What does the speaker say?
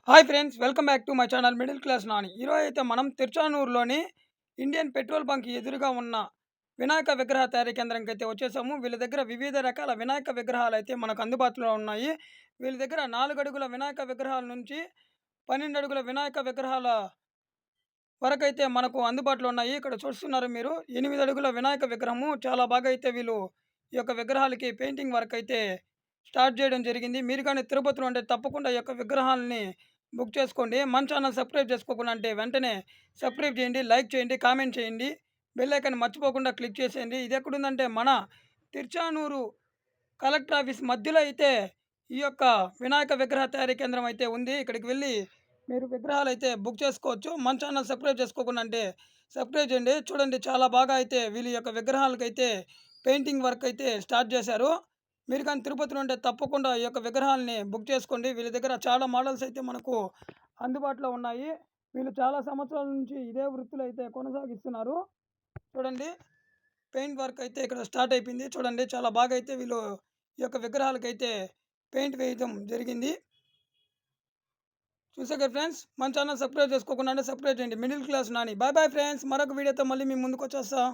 Hi friends, welcome back to my channel middle class Nani. ఈరోజు అయితే మనం తిరుచానూరులోని ఇండియన్ పెట్రోల్ బంక్ ఎదురుగా ఉన్న వినాయక విగ్రహ తయారీ కేంద్రంకి అయితే వచ్చేసాము. వీళ్ళ దగ్గర వివిధ రకాల వినాయక విగ్రహాలు అయితే మనకు అందుబాటులో ఉన్నాయి. వీళ్ళ దగ్గర 4 అడుగుల వినాయక విగ్రహాల నుంచి 12 అడుగుల వినాయక విగ్రహాల వరకైతే మనకు అందుబాటులో ఉన్నాయి. ఇక్కడ చూస్తున్నారు మీరు 8 అడుగుల వినాయక విగ్రహము. చాలా బాగా అయితే వీళ్ళు ఈ యొక్క విగ్రహాలకి పెయింటింగ్ వర్క్ అయితే స్టార్ట్ చేయడం జరిగింది. మీరు కానీ తిరుపతిలో ఉంటే తప్పకుండా ఈ యొక్క విగ్రహాలని బుక్ చేసుకోండి. మన ఛానల్ సబ్స్క్రైబ్ చేసుకోకుండా అంటే వెంటనే సబ్స్క్రైబ్ చేయండి, లైక్ చేయండి, కామెంట్ చేయండి. బెల్ ఐకాన్ మర్చిపోకుండా క్లిక్ చేసేయండి. ఇది ఎక్కడుందంటే మన తిరుచానూరు కలెక్టర్ ఆఫీస్ మధ్యలో అయితే ఈ యొక్క వినాయక విగ్రహ తయారీ కేంద్రం అయితే ఉంది. ఇక్కడికి వెళ్ళి మీరు విగ్రహాలు అయితే బుక్ చేసుకోవచ్చు. మన ఛానల్ సబ్స్క్రైబ్ చేసుకోకుండా అంటే సబ్స్క్రైబ్ చేయండి. చూడండి, చాలా బాగా అయితే వీళ్ళ యొక్క విగ్రహాలకైతే పెయింటింగ్ వర్క్ అయితే స్టార్ట్ చేశారు. మీరు కానీ తిరుపతిలో ఉంటే తప్పకుండా ఈ యొక్క విగ్రహాలని బుక్ చేసుకోండి. వీళ్ళ దగ్గర చాలా మోడల్స్ అయితే మనకు అందుబాటులో ఉన్నాయి. వీళ్ళు చాలా సంవత్సరాల నుంచి ఇదే వృత్తిలో అయితే కొనసాగిస్తున్నారు. చూడండి, పెయింట్ వర్క్ అయితే ఇక్కడ స్టార్ట్ అయిపోయింది. చూడండి, చాలా బాగా అయితే వీళ్ళు ఈ యొక్క విగ్రహాలకైతే పెయింట్ వేయడం జరిగింది. చూసారు కదా ఫ్రెండ్స్, మన ఛానల్ సబ్స్క్రైబ్ చేసుకోకుండా అంటే సబ్స్క్రైబ్ చేయండి. Middle class Nani. Bye bye friends, మరొక వీడియోతో మళ్ళీ మీ ముందుకు వచ్చేస్తా.